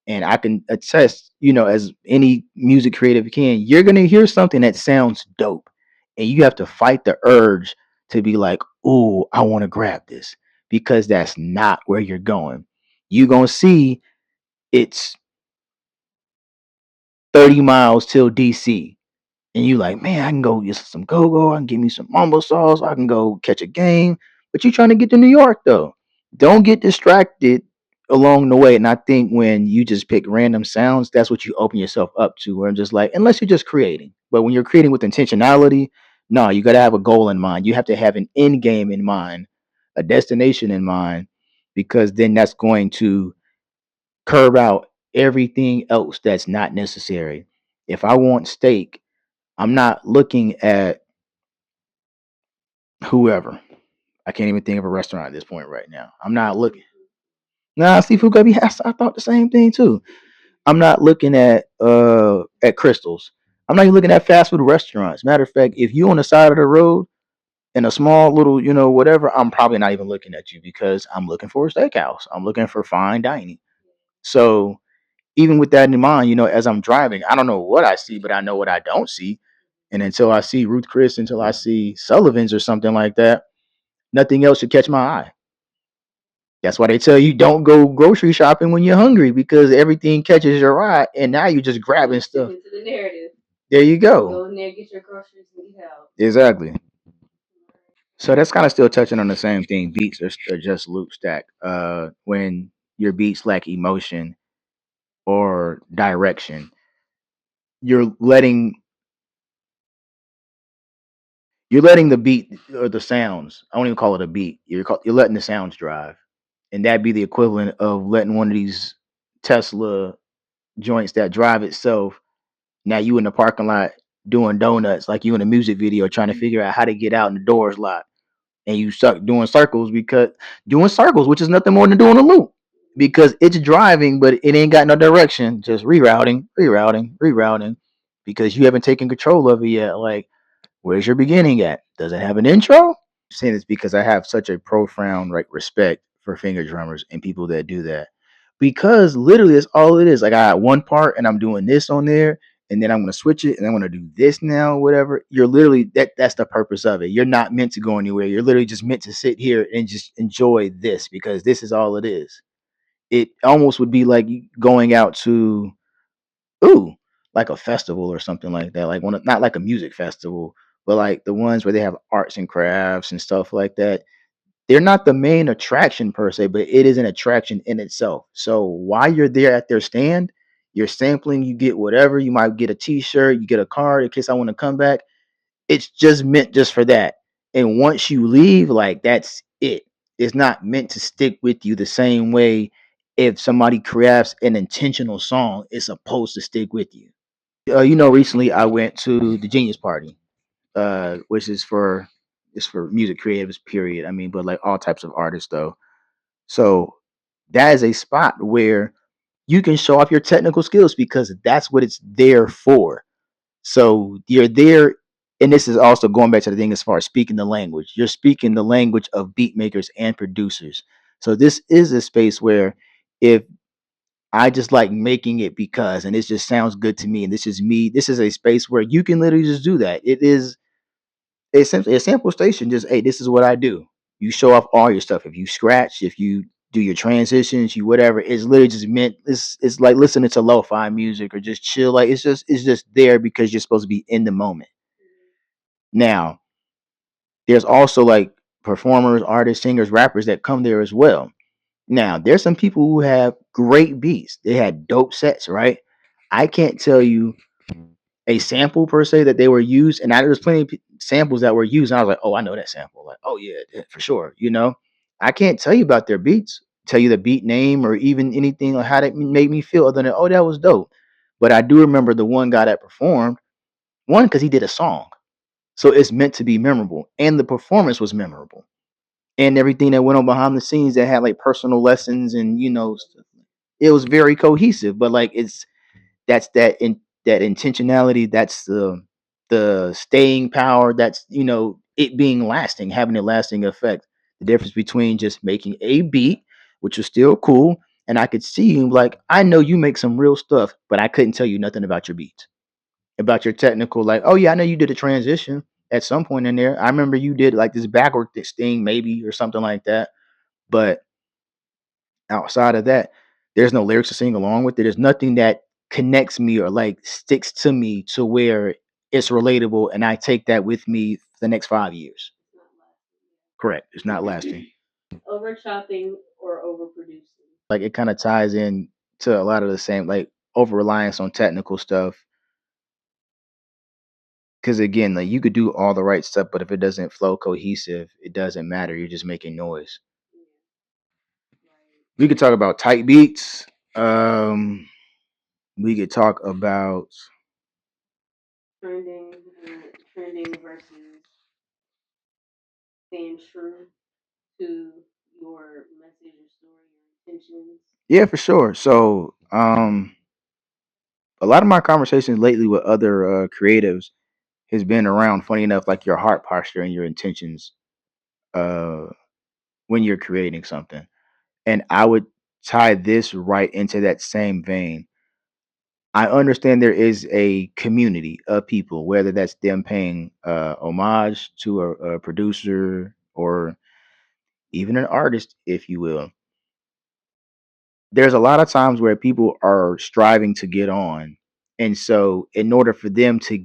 And I can attest, as any music creative can, you're going to hear something that sounds dope and you have to fight the urge to be like, "Ooh, I want to grab this," because that's not where you're going. You're going to see it's 30 miles till DC. And you like, man, I can go get some go-go, I can get me some mumbo sauce, I can go catch a game. But you trying to get to New York though. Don't get distracted along the way. And I think when you just pick random sounds, that's what you open yourself up to. Where I'm just like, unless you're just creating. But when you're creating with intentionality, no, you gotta have a goal in mind. You have to have an end game in mind, a destination in mind, because then that's going to curb out everything else that's not necessary. If I want steak, I'm not looking at whoever. I can't even think of a restaurant at this point right now. I'm not looking. Nah, seafood gotta be. I thought the same thing too. I'm not looking at crystals. I'm not even looking at fast food restaurants. Matter of fact, if you on the side of the road in a small little, whatever, I'm probably not even looking at you because I'm looking for a steakhouse. I'm looking for fine dining. So even with that in mind, as I'm driving, I don't know what I see, but I know what I don't see. And until I see Ruth Chris, until I see Sullivan's or something like that, nothing else should catch my eye. That's why they tell you don't go grocery shopping when you're hungry because everything catches your eye, and now you're just grabbing stuff. Into the narrative. There you Go go. in there, get your groceries, and get out. Exactly. So that's kind of still touching on the same thing. Beats are just loop stack. When your beats lack emotion or direction, you're letting you're letting the beat or the sounds. I don't even call it a beat. You're letting the sounds drive, and that'd be the equivalent of letting one of these Tesla joints that drive itself. Now you in the parking lot doing donuts, like you in a music video trying to figure out how to get out and the doors locked, and you suck doing circles, which is nothing more than doing a loop because it's driving, but it ain't got no direction, just rerouting, because you haven't taken control of it yet. Like, where's your beginning at? Does it have an intro? Saying this because I have such a profound respect for finger drummers and people that do that. Because literally that's all it is. Like I got one part and I'm doing this on there, and then I'm gonna switch it and I'm gonna do this now, whatever. You're literally that's the purpose of it. You're not meant to go anywhere. You're literally just meant to sit here and just enjoy this because this is all it is. It almost would be like going out to ooh, like a festival or something like that. Like not like a music festival, but like the ones where they have arts and crafts and stuff like that. They're not the main attraction per se, but it is an attraction in itself. So while you're there at their stand, you're sampling, you get whatever, you might get a t-shirt, you get a card in case I want to come back. It's just meant just for that. And once you leave, like that's it. It's not meant to stick with you the same way if somebody crafts an intentional song, it's supposed to stick with you. Recently I went to the Genius Party, which is for music creatives, period. I mean, but like all types of artists though. So that is a spot where you can show off your technical skills because that's what it's there for. So you're there, and this is also going back to the thing as far as speaking the language. You're speaking the language of beat makers and producers. So this is a space where if I just like making it because, and it just sounds good to me, and this is me. This is a space where you can literally just do that. It is essentially a sample station. Just hey, this is what I do. You show off all your stuff. If you scratch, if you do your transitions, you whatever. It's literally just meant. It's like listening to lo-fi music or just chill. Like it's just there because you're supposed to be in the moment. Now, there's also like performers, artists, singers, rappers that come there as well. Now, there's some people who have great beats. They had dope sets, right? I can't tell you a sample per se that they were used, and there's plenty of samples that were used. And I was like, oh, I know that sample. Like, oh yeah, for sure. I can't tell you about their beats, tell you the beat name, or even anything or how that made me feel, other than oh, that was dope. But I do remember the one guy that performed one because he did a song, so it's meant to be memorable, and the performance was memorable, and everything that went on behind the scenes that had like personal lessons and it was very cohesive. But like that's that intentionality, that's the staying power, that's it being lasting, having a lasting effect. The difference between just making a beat, which was still cool, and I could see you like I know you make some real stuff, but I couldn't tell you nothing about your beats, about your technical, like oh yeah, I know you did a transition at some point in there. I remember you did like this backward this thing maybe or something like that, but outside of that, there's no lyrics to sing along with it. There's nothing that connects me or like sticks to me to where it's relatable and I take that with me for the next 5 years. Correct. It's not lasting. Over chopping or over producing. Like it kind of ties in to a lot of the same, like over reliance on technical stuff. Cause again, like you could do all the right stuff, but if it doesn't flow cohesive, it doesn't matter. You're just making noise. We could talk about tight beats. Um, we could talk about Trending, trending versus staying true to your message, your story, your intentions. Yeah, for sure. So, a lot of my conversations lately with other creatives has been around, funny enough, like your heart posture and your intentions uh, when you're creating something. And I would tie this right into that same vein. I understand there is a community of people, whether that's them paying homage to a producer or even an artist, if you will. There's a lot of times where people are striving to get on. And so, in order for them to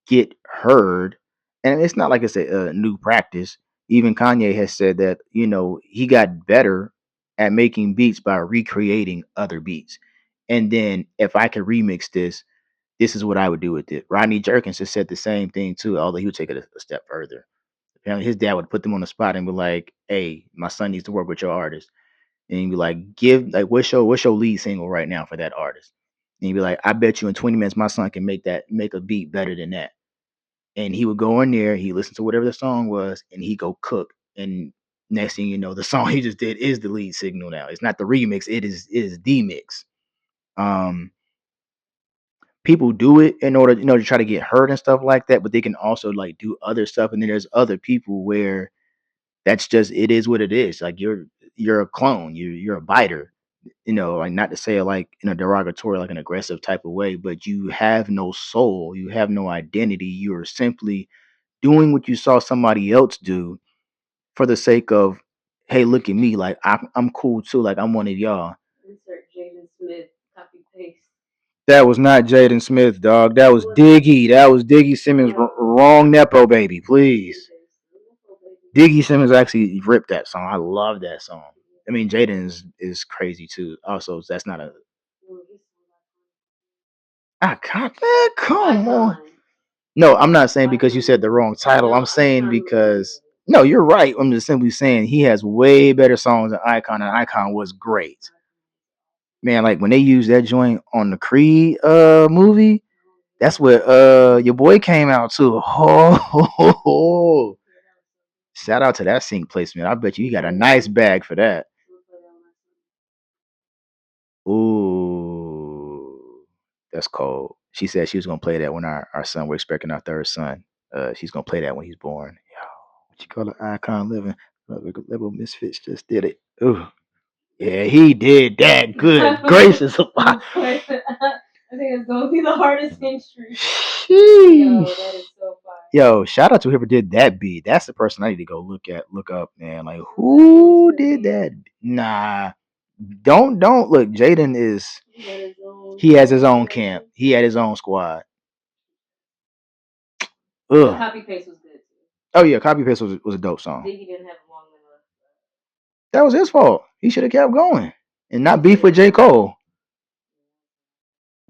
get heard, and it's not like it's a new practice, even Kanye has said that, he got better at making beats by recreating other beats. And then, if I could remix this is what I would do with it. Rodney Jerkins has said the same thing too, although he would take it a step further. Apparently, his dad would put them on the spot and be like, "Hey, my son needs to work with your artist." And he'd be like, "Give like what's your lead single right now for that artist?" And he'd be like, "I bet you in 20 minutes my son can make a beat better than that." And he would go in there, he listen to whatever the song was, and he go cook. And next thing you know, the song he just did is the lead signal now. It's not the remix, it is the mix. Um, People do it in order, to try to get heard and stuff like that, but they can also like do other stuff. And then there's other people where that's just it is what it is. Like you're a clone, you're a biter. Like not to say it like in a derogatory, like an aggressive type of way, but you have no soul, you have no identity. You're simply doing what you saw somebody else do for the sake of, hey, look at me, like I'm cool too, like I'm one of y'all. Insert Jaden Smith copy paste. That was not Jaden Smith, dog. That was Diggy. That was Diggy Simmons. Wrong Nepo baby, please. Diggy Simmons actually ripped that song. I love that song. I mean, Jaden is crazy too. Also, that's not a icon. Man, come on. No, I'm not saying because you said the wrong title. I'm saying because no, you're right. I'm just simply saying he has way better songs than Icon, and Icon was great. Man, like when they used that joint on the Creed movie, that's what your boy came out to. Oh, shout out to that sync placement. I bet you got a nice bag for that. Ooh, that's cold. She said she was gonna play that when our son, we're expecting our third son. She's gonna play that when he's born. Yo, what you call it? Icon living. Little Misfits just did it. Ooh. Yeah, he did that. Good gracious. I think it's gonna be the hardest entry. Sheesh. Yo, that is so fire. Yo, shout out to whoever did that beat. That's the person I need to go look up, man. Like who did that? Nah. Don't look. Jaden is he has his own camp. He had his own squad. The Ugh. copy paste was good too. Oh yeah, copy paste was a dope song. Diggy didn't have long enough. That was his fault. He should have kept going and not beef with J. Cole.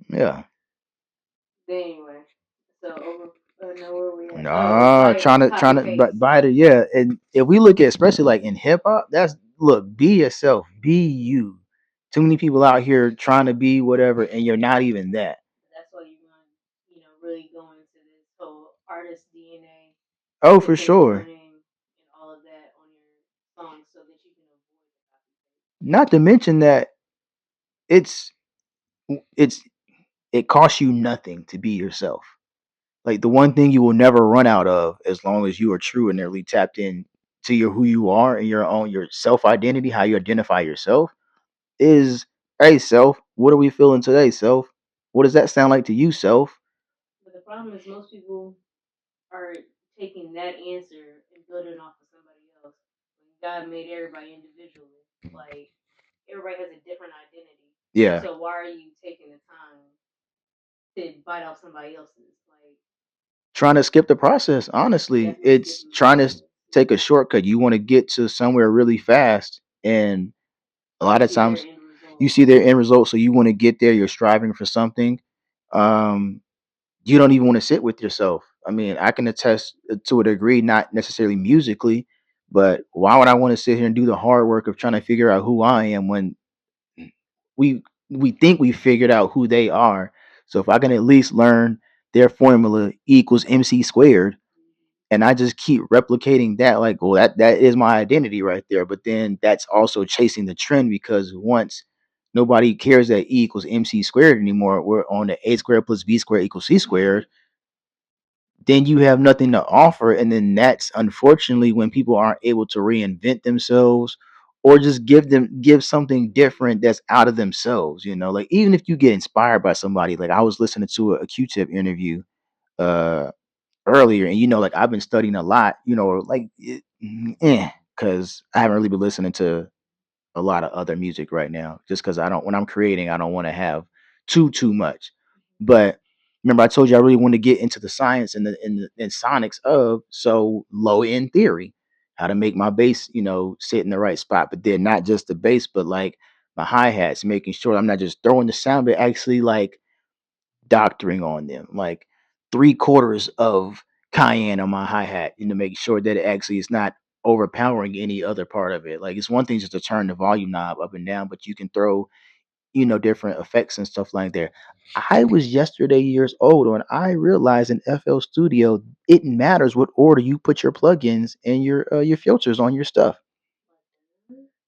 Yeah. Anyway, so over. No, where we at? Oh, Nah, like trying copy to paste. buy the yeah. And if we look at especially like in hip hop, that's look, be yourself, be you. Too many people out here trying to be whatever, and you're not even that. That's why you want to, really go into this whole artist DNA, Oh, put for your real sure. name and all of that on your songs so that you can avoid the copy paste. Not to mention that it's it's it costs you nothing to be yourself. Like the one thing you will never run out of as long as you are true and really tapped in to your who you are and your self identity, how you identify yourself is, hey self, what are we feeling today, self? What does that sound like to you, self? But the problem is most people are taking that answer and building off of somebody else. When God made everybody individually. Like everybody has a different identity. Yeah. So why are you taking the time to bite off somebody else's? Like Trying to skip the process, honestly. It's trying to take a shortcut. You want to get to somewhere really fast and a lot of times you see their end result, so you want to get there, you're striving for something. Um you don't even want to sit with yourself. I mean, I can attest to a degree, not necessarily musically, but why would I want to sit here and do the hard work of trying to figure out who I am when we we think we figured out who they are? So if I can at least learn their formula equals MC squared, And I just keep replicating that, like, well, that is my identity right there. But then that's also chasing the trend, because once nobody cares that E equals MC squared anymore, we're on the A squared plus B squared equals C squared, then you have nothing to offer. And then that's unfortunately when people aren't able to reinvent themselves, or just give something different that's out of themselves. Like, even if you get inspired by somebody, like I was listening to a Q-Tip interview uh earlier, and like I've been studying a lot, like because I haven't really been listening to a lot of other music right now, just because I don't when I'm creating, I don't want to have too much. But remember, I told you I really want to get into the science and and sonics of so low end theory, how to make my bass, sit in the right spot. But then not just the bass, but like my hi hats, making sure I'm not just throwing the sound, but actually like doctoring on them, like 3/4 of cayenne on my hi hat, to make sure that it actually is not overpowering any other part of it. Like, it's one thing just to turn the volume knob up and down, but you can throw, different effects and stuff like that. I was yesterday years old when I realized in FL Studio it matters what order you put your plugins and your filters on your stuff.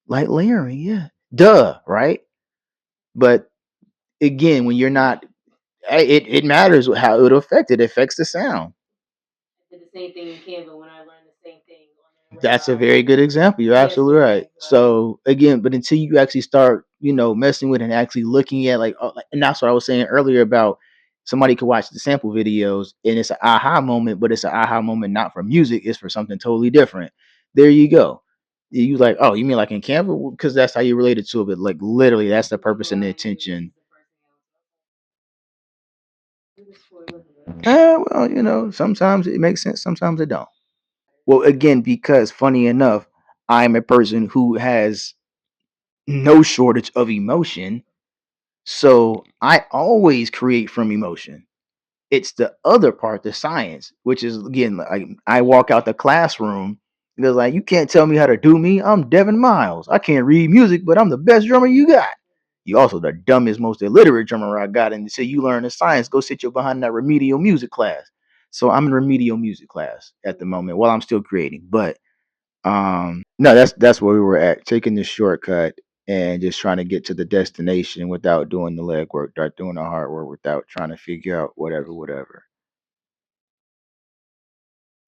Like layering, yeah. Duh, right? But again, when you're not, it matters how it affects. It affects the sound. I did the same thing in Canva when I learned the same thing on their That's a layout very good example. You're absolutely right. yesterday. Like, So again, but until you actually start, messing with and actually looking at, like, and that's what I was saying earlier about somebody could watch the sample videos and it's an aha moment, but it's an aha moment not for music, it's for something totally different. There you go. You like, oh, you mean like in Canva? Because that's how you relate it to it. But like literally, that's the purpose and the right, this intention. is the first thing I was like, Well, sometimes it makes sense, sometimes it don't. Well, again, because funny enough, I'm a person who has no shortage of emotion. So I always create from emotion. It's the other part, the science, which is again, like I walk out the classroom, and they're like, you can't tell me how to do me. I'm Devin Miles. I can't read music, but I'm the best drummer you got. You also the dumbest, most illiterate drummer I got. And so you learn the science, go sit your behind that remedial music class. So I'm in remedial music class at the moment while I'm still creating. But no, that's where we were at, taking the shortcut and just trying to get to the destination without doing the legwork, without doing the hard work, without trying to figure out whatever.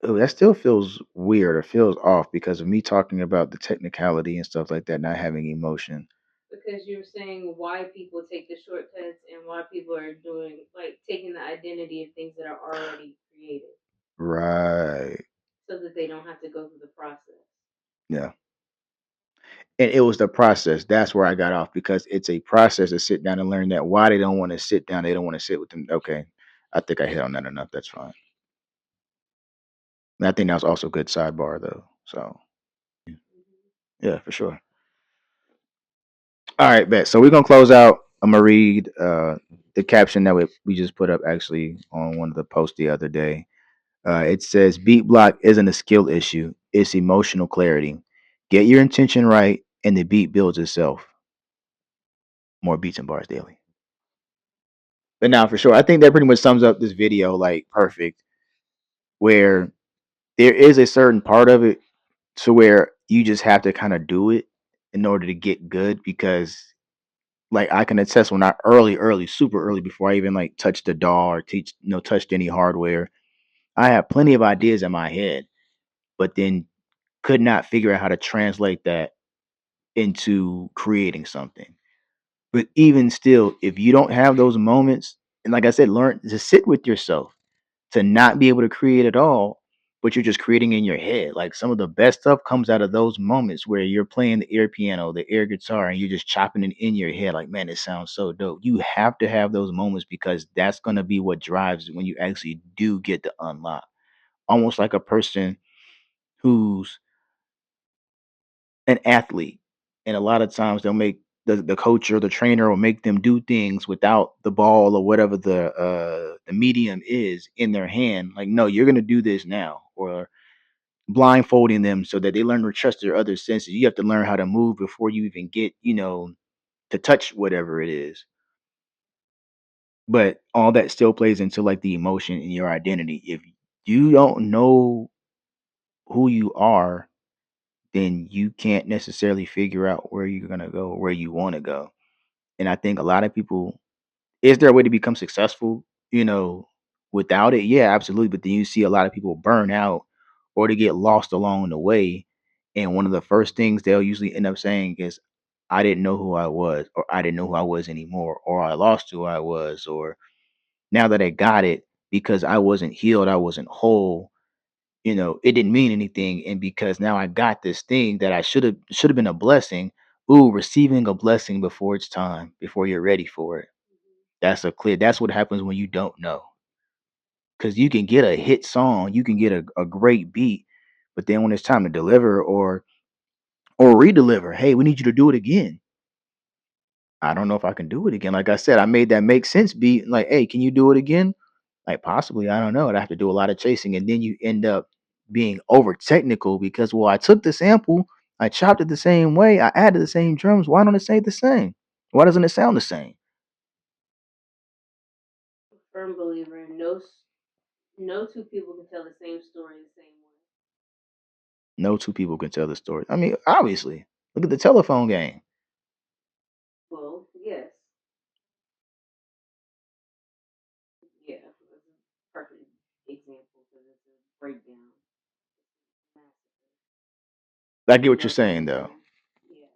Oh, that still feels weird or feels off because of me talking about the technicality and stuff like that, not having emotion. because you're saying why people take the shortcuts and why people are doing like taking the identity of things that are already created Right. so that they don't have to go through the process. Yeah. And it was the process. That's where I got off, because it's a process to sit down and learn that why they don't want to sit down. They don't want to sit with them. Okay. I think I hit on that enough. That's fine. And I think that was also a good sidebar though. So yeah, for sure. All right, bet. So we're gonna close out. I'm gonna read the caption that we just put up actually on one of the posts the other day. It says, "Beat block isn't a skill issue; it's emotional clarity. Get your intention right, and the beat builds itself." More beats and bars daily. But now, for sure, I think that pretty much sums up this video like perfect. Where there is a certain part of it to where you just have to kind of do it in order to get good, because like I can attest when I early, super early, before I even like touched the DAW or touched any hardware, I had plenty of ideas in my head, but then could not figure out how to translate that into creating something. But even still, if you don't have those moments, and like I said, learn to sit with yourself, to not be able to create at all, but you're just creating in your head. Like some of the best stuff comes out of those moments where you're playing the air piano, the air guitar, and you're just chopping it in your head. Like, man, it sounds so dope. You have to have those moments, because that's gonna be what drives when you actually do get the unlock. Almost like a person who's an athlete, and a lot of times they'll make the coach or the trainer will make them do things without the ball or whatever the medium is in their hand. Like, no, you're gonna do this now, or blindfolding them so that they learn to trust their other senses. You have to learn how to move before you even get, to touch whatever it is. But all that still plays into like the emotion and your identity. If you don't know who you are, then you can't necessarily figure out where you're gonna go, where you want to go. And I think a lot of people, is there a way to become successful, you know, without it? Yeah, absolutely. But then you see a lot of people burn out or to get lost along the way. And one of the first things they'll usually end up saying is, I didn't know who I was, or I didn't know who I was anymore, or I lost who I was, or now that I got it, because I wasn't healed, I wasn't whole, it didn't mean anything. And because now I got this thing that I should have been a blessing. Ooh, receiving a blessing before it's time, before you're ready for it. That's what happens when you don't know. Because you can get a hit song, you can get a great beat, but then when it's time to deliver or redeliver, hey, we need you to do it again. I don't know if I can do it again. Like I said, I made that make sense beat. Like, hey, can you do it again? Like possibly, I don't know. I'd have to do a lot of chasing, and then you end up being over technical because, well, I took the sample, I chopped it the same way, I added the same drums. Why don't it say the same? Why doesn't it sound the same? Firm believer in no two people can tell the same story the same way. No two people can tell the story. I mean, obviously, look at the telephone game. Well, yes, yeah, that's a perfect example because it's a breakdown. Massacre. I get what you're No saying, though. delivery. Yeah.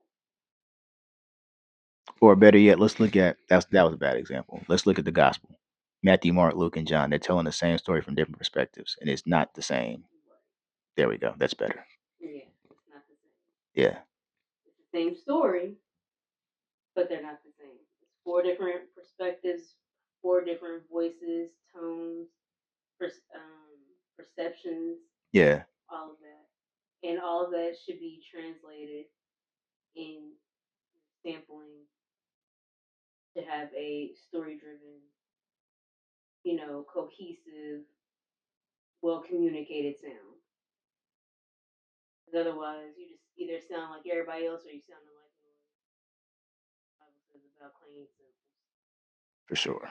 Or better yet, let's look at that was a bad example. Let's look at the gospel. Matthew, Mark, Luke, and John. They're telling the same story from different perspectives, and it's not the same. Right. There we go. That's better. Yeah, it's not the same. Yeah. It's the same story, but they're not the same. It's four different perspectives, four different voices, tones, perceptions, Yeah. all of that, and all of that should be translated in sampling to have a story-driven, cohesive, well communicated sound. Because otherwise, you just either sound like everybody else or you sound like the Bible says about clean samples. For sure.